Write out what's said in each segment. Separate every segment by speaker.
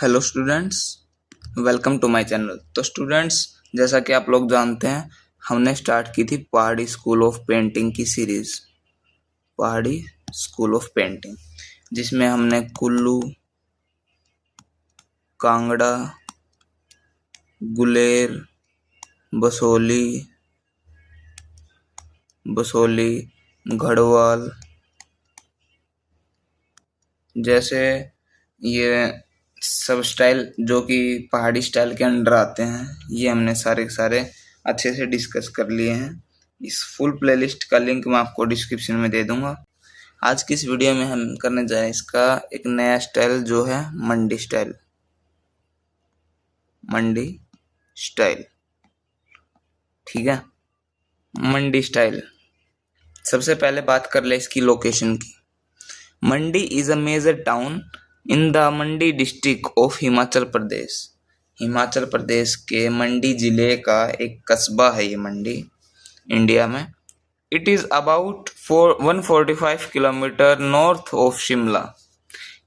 Speaker 1: Hello students, welcome to my channel. तो students, जैसा कि आप लोग जानते हैं, हमने स्टार्ट की थी पहाड़ी स्कूल ऑफ पेंटिंग की सीरीज़, पहाड़ी स्कूल ऑफ पेंटिंग, जिसमें हमने कुल्लू, कांगड़ा, गुलेर, बसोली, गढ़वाल जैसे ये सब स्टाइल जो कि पहाड़ी स्टाइल के अंडर आते हैं, ये हमने सारे के सारे अच्छे से डिस्कस कर लिए हैं। इस फुल प्लेलिस्ट का लिंक मैं आपको डिस्क्रिप्शन में दे दूंगा। आज की इस वीडियो में हम करने जा रहे हैं इसका एक नया स्टाइल जो है मंडी स्टाइल। ठीक है, मंडी स्टाइल। सबसे पहले बात कर ले इसकी लोकेशन की। Mandi is a major town in the Mandi district of Himachal Pradesh. Himachal Pradesh के मंडी जिले का एक कस्बा है ये मंडी, इंडिया में। It is about 145 kilometres north of Shimla.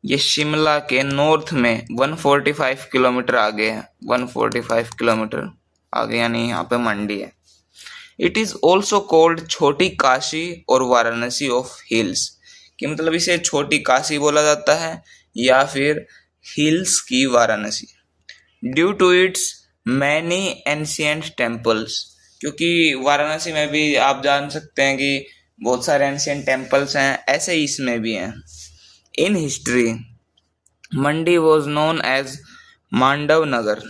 Speaker 1: ये शिमला के नॉर्थ में 145 किलोमीटर आगे है। 145 किलोमीटर आगे यानी यहाँ पे मंडी है। इट इज ऑल्सो कॉल्ड छोटी काशी और वाराणसी ऑफ हिल्स, कि मतलब इसे छोटी काशी बोला जाता है या फिर हिल्स की Varanasi. Due to its many ancient temples, क्योंकि वाराणसी में भी आप जान सकते हैं कि बहुत सारे एंशियंट टेम्पल्स हैं, ऐसे ही इसमें भी हैं। In history Mandi was known as Mandav Nagar.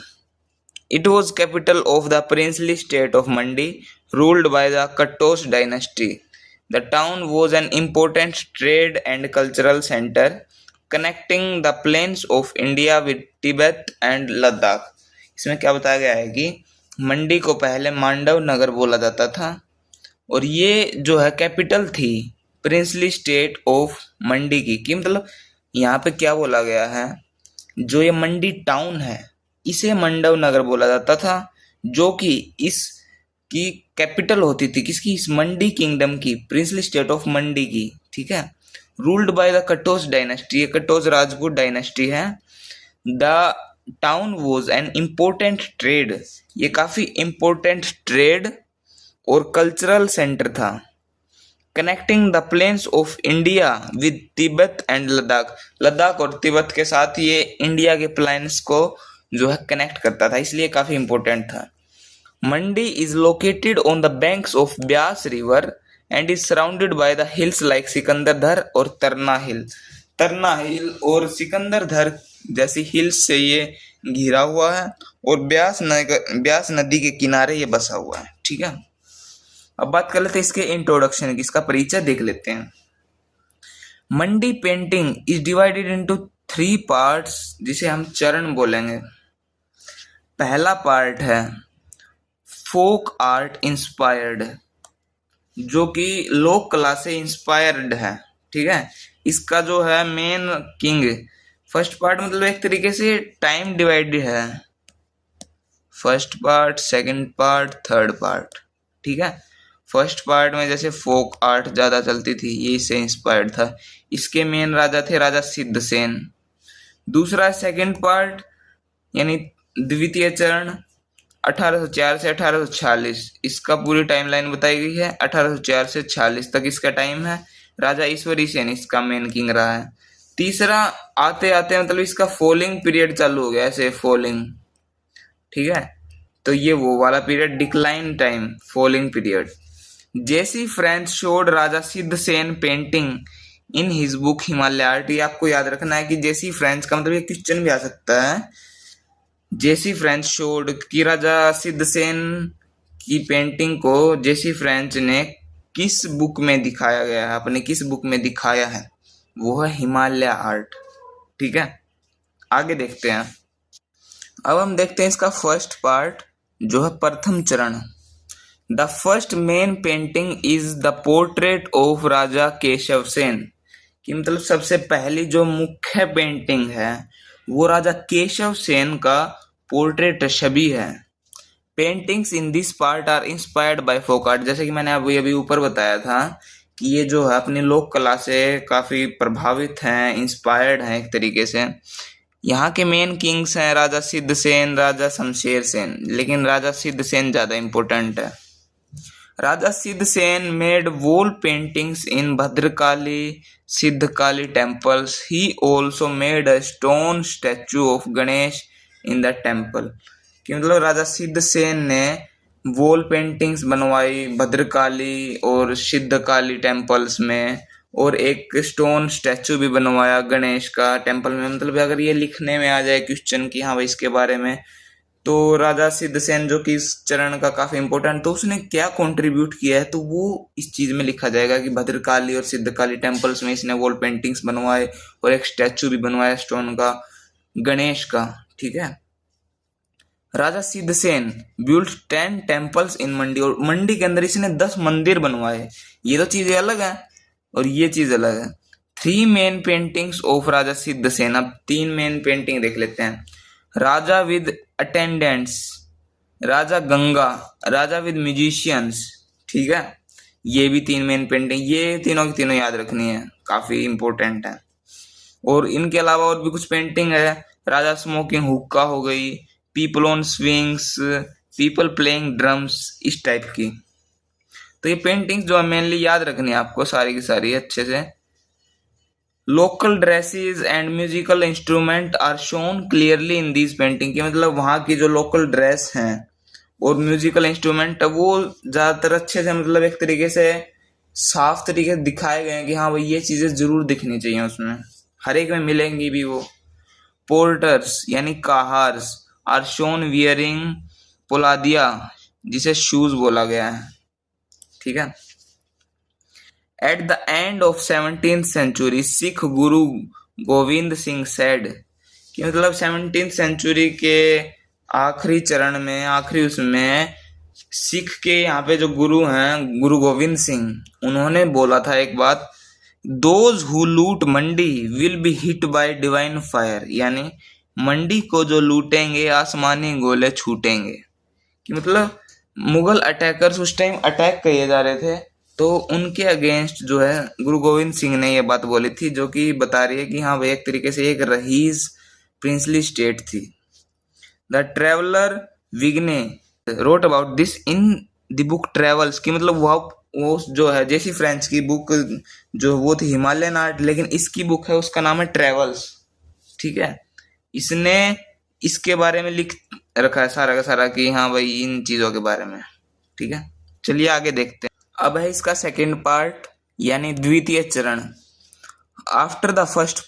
Speaker 1: It was capital of the princely state of Mandi, ruled by the Kattos dynasty. The town was an important trade and cultural center, connecting the plains of India with Tibet and Ladakh. इसमें क्या बताया गया है कि मंडी को पहले मांडव नगर बोला जाता था और ये जो है कैपिटल थी प्रिंसली स्टेट ऑफ मंडी की। कि मतलब यहाँ पे क्या बोला गया है, जो ये मंडी टाउन है इसे मंडव नगर बोला जाता था, जो कि इसकी कैपिटल होती थी किसकी, इस मंडी किंगडम की, प्रिंसली स्टेट ऑफ मंडी की। ठीक है, ruled by the Katoch dynasty. ये कटोस राजपूत डायनेस्टी है। The town was an important trade, ये काफी इम्पोर्टेंट ट्रेड और कल्चरल सेंटर था। Connecting the plains of India with Tibet and Ladakh और तिब्बत के साथ ये इंडिया के प्लेन्स को जो है कनेक्ट करता था, इसलिए काफी इंपॉर्टेंट था। Mandi is located on the banks of Beas river and is surrounded by the hills like Sikandardhar और तरना हिल और सिकंदरधर जैसी हिल्स से ये घिरा हुआ है और ब्यास नदी के किनारे ये बसा हुआ है। ठीक है, अब बात कर लेते हैं इसके इंट्रोडक्शन की, इसका परिचय देख लेते हैं। Mandi painting is divided into 3 parts, जिसे हम चरण बोलेंगे। पहला पार्ट है फोक आर्ट इंस्पायर्ड, जो कि लोक कला से इंस्पायर्ड है। ठीक है, इसका जो है मेन किंग फर्स्ट पार्ट, मतलब एक तरीके से टाइम डिवाइडेड है, first part, second part, third part. ठीक है, फर्स्ट पार्ट में जैसे फोक आर्ट ज्यादा चलती थी, ये इससे इंस्पायर्ड था। इसके मेन राजा थे राजा सिद्धसेन। दूसरा सेकंड पार्ट यानी द्वितीय चरण 1804 से 1846, इसका पूरी टाइमलाइन बताई गई है। 1804 से 46 तक इसका टाइम है। राजा ईश्वरी सेन इसका मेन किंग रहा है। तीसरा आते आते मतलब इसका फॉलिंग पीरियड चालू हो गया, ऐसे फॉलिंग। ठीक है, तो ये वो वाला period, decline time, falling period. J C French showed Raja Siddhasen painting in his book Himalaya art. ये आपको याद रखना है कि जेसी फ्रेंच का मतलब ये क्वेश्चन भी आ सकता है। जेसी फ्रेंच शोड की राजा सिद्धसेन की पेंटिंग को जेसी फ्रेंच ने किस बुक में दिखाया गया है, अपने किस बुक में दिखाया है, वो है हिमालय आर्ट। ठीक है, आगे देखते हैं। अब हम देखते हैं इसका फर्स्ट पार्ट जो है प्रथम चरण। The first main painting is the portrait of Raja Keshav Sen, कि मतलब सबसे पहली जो मुख्य पेंटिंग है वो राजा केशव सेन का पोर्ट्रेट छवि है। Paintings in this part are inspired by folk art, जैसे कि मैंने अभी ऊपर बताया था कि ये जो है अपनी लोक कला से काफी प्रभावित हैं, इंस्पायर्ड हैं एक तरीके से। यहाँ के मेन किंग्स हैं राजा सिद्ध सेन, राजा शमशेर सेन, लेकिन राजा सिद्ध सेन ज्यादा इम्पोर्टेंट है। राजा Sidh Sen made wall paintings in Bhadrakali Siddhakali temples. He also made a stone statue of Ganesh in the temple. कि मतलब राजा सिद्ध सेन ने वॉल पेंटिंग्स बनवाई भद्रकाली और सिद्धकाली टेम्पल्स में, और एक स्टोन स्टैचू भी बनवाया गणेश का टेम्पल में। मतलब अगर ये लिखने में आ जाए क्वेश्चन कि हाँ भाई इसके बारे में, तो राजा सिद्धसेन जो कि इस चरण का काफी इंपॉर्टेंट, तो उसने क्या कंट्रीब्यूट किया है तो वो इस चीज में लिखा जाएगा कि भद्रकाली और सिद्धकाली टेम्पल्स में इसने वॉल पेंटिंग्स बनवाए और एक स्टैचू भी बनवाया स्टोन का गणेश का। ठीक है। राजा सिद्धसेन बिल्ट 10 टेम्पल्स इन मंडी, और मंडी के अंदर इसने 10 मंदिर बनवाए। ये तो चीजें अलग है और ये चीज अलग है। 3 main paintings of Raja Sidhsen. अब 3 मेन पेंटिंग देख लेते हैं। Raja with attendants, Raja Ganga, Raja with musicians. ठीक है, ये भी 3 मेन पेंटिंग, ये तीनों की तीनों याद रखनी है, काफी इंपॉर्टेंट है। और इनके अलावा और भी कुछ पेंटिंग है। राजा स्मोकिंग हुक्का हो गई, people on swings, people playing drums, इस टाइप की। तो ये पेंटिंग्स जो है मेनली याद रखनी है आपको सारी की सारी अच्छे से। Local dresses and musical instrument are shown clearly in these painting. की मतलब वहाँ की जो लोकल ड्रेस हैं और म्यूजिकल इंस्ट्रूमेंट है वो ज्यादातर अच्छे से, मतलब एक तरीके से साफ तरीके से दिखाए गए हैं कि हाँ भाई ये चीजें जरूर दिखनी चाहिए उसमें, हर एक में मिलेंगी भी वो। पोर्टर्स यानी काहार्स आर शोन वियरिंग पोलादिया, जिसे शूज बोला गया है। ठीक है। At the end of 17th century, Sikh Guru Govind Singh said, कि मतलब 17th सेंचुरी के आखिरी चरण में, आखिरी उसमें सिख के यहाँ पे जो गुरु हैं गुरु गोविंद सिंह, उन्होंने बोला था एक बात, those who loot Mandi will be hit by divine fire. यानी मंडी को जो लूटेंगे आसमानी गोले छूटेंगे। कि मतलब मुगल अटैकर्स उस टाइम अटैक किए जा रहे थे, तो उनके अगेंस्ट जो है गुरु गोविंद सिंह ने ये बात बोली थी, जो कि बता रही है कि हाँ भाई एक तरीके से एक रहीस प्रिंसली स्टेट थी। The traveller विग्ने wrote about this in the book travels. की मतलब वो जो है जेसी फ्रेंच की बुक जो वो थी हिमालयन आर्ट, लेकिन इसकी बुक है उसका नाम है ट्रेवल्स। ठीक है, इसने इसके बारे में लिख रखा है सारा का सारा कि हाँ भाई इन चीजों के बारे में। ठीक है, चलिए आगे देखते हैं। अब है इसका सेकेंड पार्ट यानी द्वितीय चरण। आफ्टर द फर्स्ट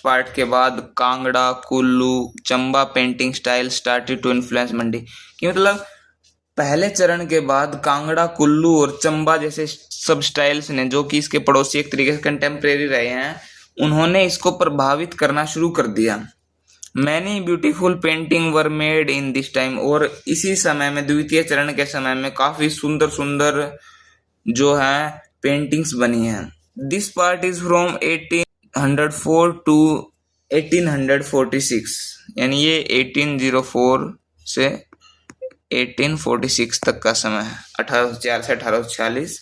Speaker 1: पार्ट के बाद Kangra, Kullu, Chamba painting style started to influence Mandi. कि मतलब पहले चरण के बाद कांगड़ा, कुल्लू और चंबा जैसे सब स्टाइल्स ने, जो कि इसके पड़ोसी एक तरीके से कंटेम्प्रेरी रहे हैं, उन्होंने इसको प्रभावित करना शुरू कर दिया। Many beautiful painting were made in this time. और इसी समय में, द्वितीय चरण के समय में, काफी सुंदर सुंदर जो है पेंटिंग्स बनी हैं। This part is from 1804 to 1846। यानी ये 1804 से 1846 तक का समय है, 1804 से 1846।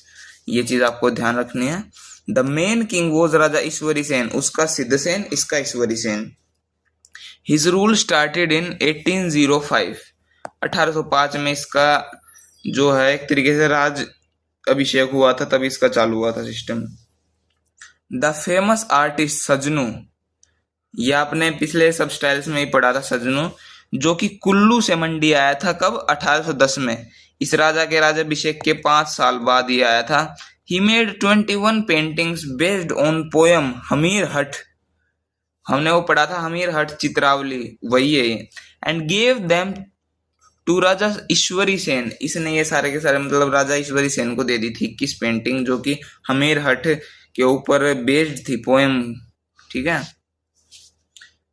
Speaker 1: ये चीज आपको ध्यान रखनी है। The main king was Raja Ishwari Sen, उसका सिद्धसेन, इसका Ishwari Sen. His rule started in 1805। 1805 में इसका जो है एक तरीके से राज अभिषेक हुआ था, तभी इसका चालू हुआ था सिस्टम। द फेमस आर्टिस्ट सजनू, ये आपने पिछले सब स्टाइल्स में ही पढ़ा था, सजनू, जो कि कुल्लू से मंडी आया था। कब? 1810 में। इस राजा के राजाभिषेक के 5 साल बाद ये आया था। He made 21 paintings based on poem Hamir Hath. हमने वो पढ़ा था हमीर हट चित्रावली, वही है ये। एंड गेव देम टू राजा ईश्वरी सेन। इसने ये सारे के सारे मतलब राजा ईश्वरी सेन को दे दी थी किस पेंटिंग, जो कि हमीर हट के ऊपर बेस्ड थी पोएम। ठीक है।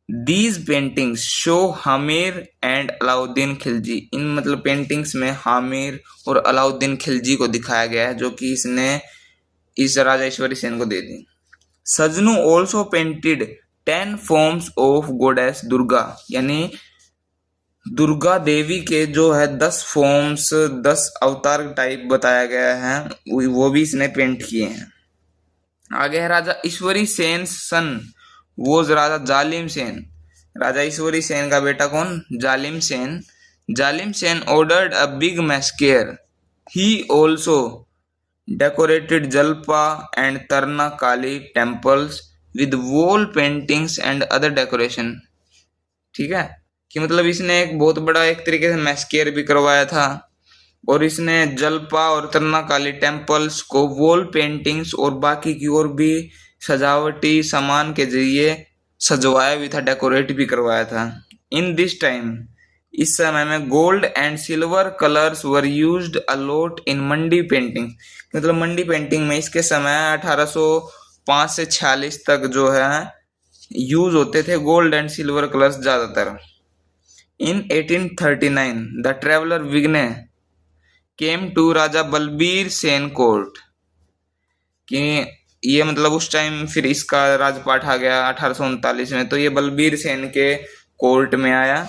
Speaker 1: These paintings show Hamir and Alauddin Khilji. इन मतलब पेंटिंग्स में हामिर और अलाउद्दीन खिलजी को दिखाया गया है, जो कि इसने इस राजा ईश्वरी सेन को दे दी। Sajnu also painted 10 forms of goddess Durga. यानी दुर्गा देवी के जो है 10 फॉर्म्स, 10 अवतार टाइप बताया गया है, वो भी इसने पेंट किए हैं। आगे है राजा ईश्वरी सेन सन वोज राजा जालिम सेन। राजा ईश्वरी सेन का बेटा कौन? जालिम सेन। जालिम Sen ordered a big massacre. He also decorated Jalpa and Tarna Kali temples with wall paintings and other decoration. ठीक है, कि मतलब इसने एक बहुत बड़ा एक तरीके से मैस्केयर भी करवाया था, और इसने जलपा और तरना काली टेम्पल्स को वॉल पेंटिंग्स और बाकी की और भी सजावटी सामान के जरिए सजवाया भी था, डेकोरेट भी करवाया था। इन दिस टाइम, इस समय में gold and silver colours were used a lot in Mandi painting. मतलब मंडी पेंटिंग में इसके समय 1805 से 46 तक जो है यूज होते थे गोल्ड एंड सिल्वर कलर्स ज्यादातर। In 1839 the traveller Vigne came to Raja Balbir Sen court, कि ये मतलब उस टाइम फिर इसका राजपाट आ गया 1839 में, तो ये बलबीर सेन के कोर्ट में आया।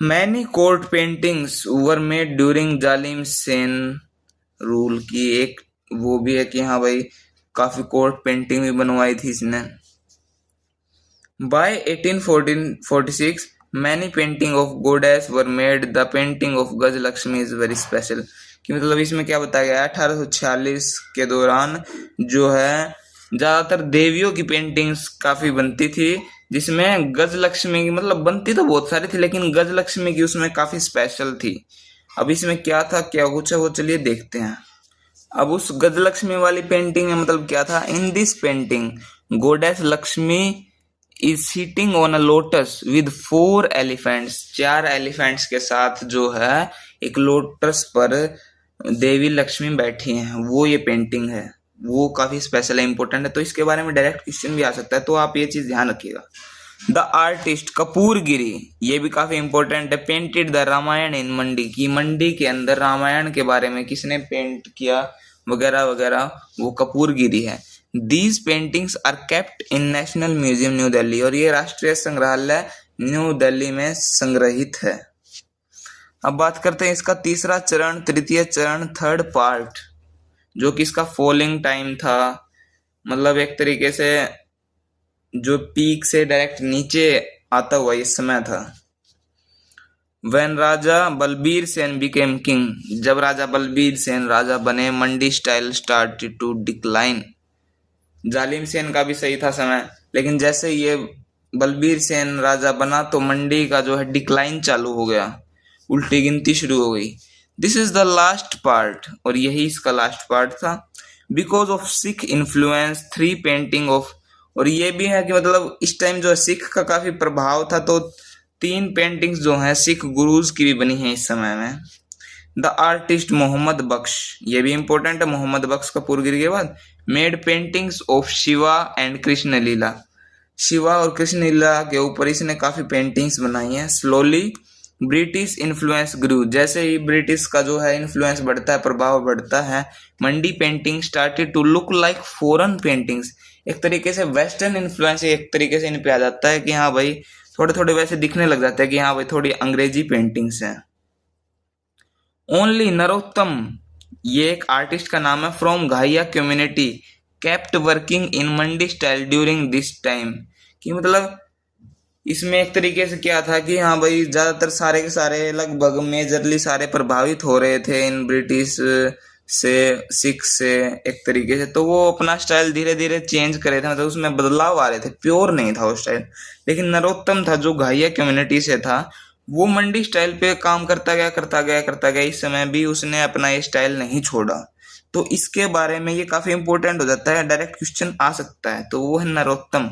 Speaker 1: Many court paintings were made during जालिम सेन रूल, की एक वो भी है कि हाँ भाई काफी कोर्ट पेंटिंग भी बनवाई थी इसने। By 1846 many painting of goddess were made, the painting of Gajalakshmi is very special, कि मतलब इसमें क्या बताया गया है 1846 के दौरान जो है ज्यादातर देवियों की पेंटिंग्स काफी बनती थी, जिसमें गजलक्ष्मी की मतलब बनती तो बहुत सारी थी लेकिन गजलक्ष्मी की उसमें काफी स्पेशल थी। अब इसमें क्या था क्या कुछ है वो चलिए देखते हैं। अब उस गजलक्ष्मी वाली पेंटिंग में मतलब क्या था, in this painting गोडेस Lakshmi is sitting on a lotus with 4 elephants, 4 elephants के साथ जो है एक लोटस पर देवी लक्ष्मी बैठी हैं, वो ये पेंटिंग है, वो काफी स्पेशल है, इंपॉर्टेंट है, तो इसके बारे में डायरेक्ट क्वेश्चन भी आ सकता है, तो आप ये चीज ध्यान रखिएगा। द आर्टिस्ट कपूरगिरी, ये भी काफी इंपॉर्टेंट है, पेंटेड द रामायण इन मंडी, की मंडी के अंदर रामायण के बारे में किसने पेंट किया वगैरह वगैरह, वो कपूरगिरी है। These paintings are kept in national museum New Delhi, और ये राष्ट्रीय संग्रहालय न्यू दिल्ली में संग्रहित है। अब बात करते हैं इसका तीसरा चरण, तृतीय चरण, थर्ड पार्ट, जो कि इसका फॉलिंग टाइम था, मतलब एक तरीके से जो पीक से डायरेक्ट नीचे आता हुआ इस समय था। When Raja Balbir Sen became king, जब राजा बलबीर सेन राजा बने, मंडी स्टाइल started to decline। जालिम सेन का भी सही था समय, लेकिन जैसे ये बलबीर सेन राजा बना तो मंडी का जो है डिक्लाइन चालू हो गया, उल्टी गिनती शुरू हो गई। This is the last part, और यही इसका लास्ट पार्ट था। Because of Sikh influence 3 painting of, और ये भी है कि मतलब इस टाइम जो है सिख का काफी प्रभाव था, तो 3 पेंटिंग्स जो हैं सिख गुरुज की भी बनी है इस समय में। द आर्टिस्ट मोहम्मद बख्श, ये भी इंपॉर्टेंट है, मोहम्मद बख्श कपूरगिरी के बाद, made paintings of Shiva and Krishna Leela, Shiva और कृष्ण लीला के ऊपर इसने काफी पेंटिंग्स बनाई हैं। स्लोली ब्रिटिश इन्फ्लुएंस ग्रू, जैसे ही ब्रिटिश का जो है इन्फ्लुएंस बढ़ता है, प्रभाव बढ़ता है, Mandi painting started to look like foreign paintings, एक तरीके से वेस्टर्न इन्फ्लुएंस एक तरीके से इन पे आ जाता है कि हाँ भाई थोड़े थोड़े वैसे दिखने लग जाते हैं कि हाँ भाई थोड़ी अंग्रेजी पेंटिंग्स हैं। ओनली नरोत्तम, ये एक आर्टिस्ट का नाम है, from Ghaiya community, kept working in Mandi style during this time, कि मतलब इसमें एक तरीके से क्या था कि हाँ भाई ज्यादातर सारे के सारे लगभग मेजरली सारे प्रभावित हो रहे थे इन ब्रिटिश से, सिख से एक तरीके से, तो वो अपना स्टाइल धीरे धीरे चेंज करे थे, मतलब उसमें बदलाव आ रहे थे, प्योर नहीं था वो स्टाइल। लेकिन नरोत्तम था जो घाइया कम्युनिटी से था, वो मंडी स्टाइल पे काम करता गया, इस समय भी उसने अपना ये स्टाइल नहीं छोड़ा, तो इसके बारे में ये काफी इंपॉर्टेंट हो जाता है, डायरेक्ट क्वेश्चन आ सकता है, तो वो है नरोत्तम।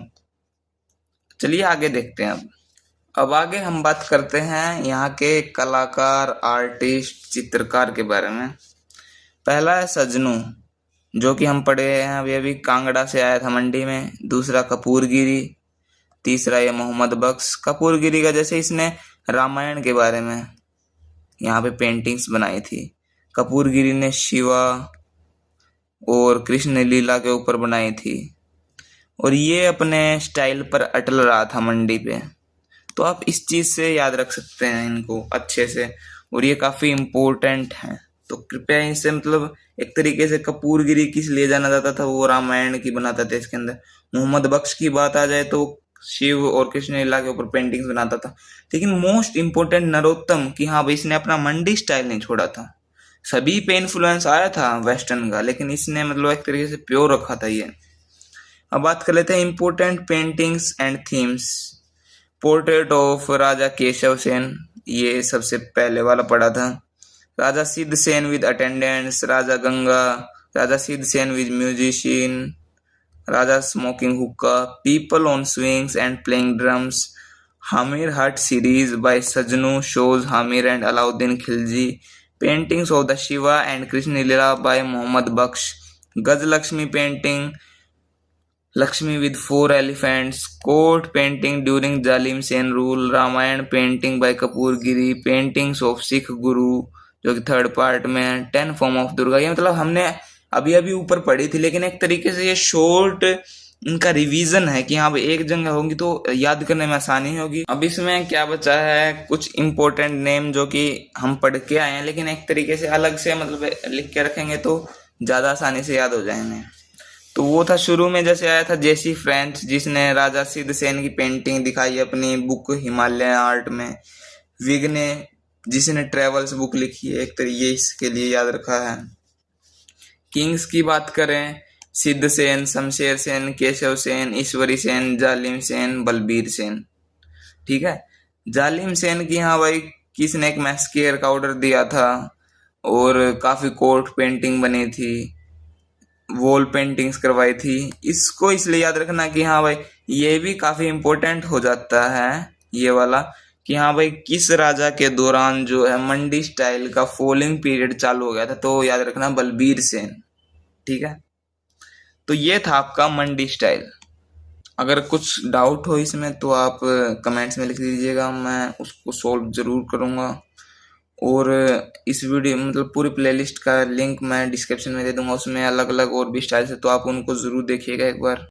Speaker 1: चलिए आगे देखते हैं। अब आगे हम बात करते हैं यहाँ के कलाकार, आर्टिस्ट, चित्रकार के बारे में। पहला है सजनू, जो कि हम पढ़े हैं अभी अभी, कांगड़ा से आया था मंडी में। दूसरा कपूरगिरी, तीसरा ये मोहम्मद बख्श। कपूरगिरी का जैसे इसने रामायण के बारे में यहाँ पे पेंटिंग्स बनाई थी, कपूरगिरी ने शिवा और कृष्ण लीला के ऊपर बनाई थी, और ये अपने स्टाइल पर अटल रहा था मंडी पे, तो आप इस चीज से याद रख सकते हैं इनको अच्छे से, और ये काफी इम्पोर्टेंट है, तो कृपया इनसे मतलब एक तरीके से कपूरगिरी किस लिए जाना जाता था, वो रामायण की बनाता था इसके अंदर। मोहम्मद बख्श की बात आ जाए तो शिव और कृष्ण लीला के ऊपर पेंटिंग्स बनाता था। लेकिन मोस्ट इम्पोर्टेंट नरोत्तम कि हाँ भाई इसने अपना मंडी स्टाइल नहीं छोड़ा था। सभी पे इन्फ्लुएंस आया था वेस्टर्न का, लेकिन इसने मतलब एक तरीके से प्योर रखा था ये। अब बात कर लेते हैं important paintings and themes. Portrait of Raja Keshav Sen, ये सबसे पहले वाला पड़ा था। Raja Sidh Sen with attendants, Raja Ganga, Raja Sidh Sen with musician, Raja smoking hookah, people on swings and playing drums, Hamir Hath series by Sajnu shows Hamir and Alauddin Khilji, paintings of the Shiva and Krishna Leela by Mohammad Bakhsh, Gajalakshmi painting Lakshmi with 4 elephants, court painting during जालिम Sen rule, Ramayan painting by Kapur Giri, paintings of Sikh guru जो कि third part में है, 10 form of Durga. ये मतलब हमने अभी अभी ऊपर पढ़ी थी, लेकिन एक तरीके से ये शॉर्ट इनका रिवीजन है कि हाँ भाई एक जगह होगी तो याद करने में आसानी होगी। अब इसमें क्या बचा है, कुछ इंपॉर्टेंट नेम जो कि हम पढ़ के आए हैं, लेकिन एक तरीके से अलग से मतलब लिख के रखेंगे तो ज्यादा आसानी से याद हो जाएंगे। तो वो था शुरू में जैसे आया था जेसी फ्रेंच, जिसने राजा सिद्ध सेन की पेंटिंग दिखाई अपनी बुक हिमालय आर्ट में। विग ने, जिसने ट्रेवल्स बुक लिखी है, एक तरीके इसके लिए याद रखा है। किंग्स की बात करें, सिद्ध सेन, शमशेर सेन, केशव सेन, ईश्वरी सेन, जालिम सेन, बलबीर सेन। ठीक है, जालिम सेन की हाँ भाई किसने एक मैस्केयर का ऑर्डर दिया था और काफी कोर्ट पेंटिंग बनी थी, वॉल पेंटिंग्स करवाई थी। इसको इसलिए याद रखना कि हाँ भाई ये भी काफी इंपॉर्टेंट हो जाता है ये वाला, कि हाँ भाई किस राजा के दौरान जो है मंडी स्टाइल का फॉलिंग पीरियड चालू हो गया था, तो याद रखना बलबीर सेन। ठीक है, तो ये था आपका मंडी स्टाइल। अगर कुछ डाउट हो इसमें तो आप कमेंट्स में लिख दीजिएगा, मैं उसको सॉल्व जरूर करूंगा। और इस वीडियो मतलब पूरी प्लेलिस्ट का लिंक मैं डिस्क्रिप्शन में दे दूंगा, उसमें अलग अलग और भी स्टाइल्स है, तो आप उनको जरूर देखिएगा एक बार।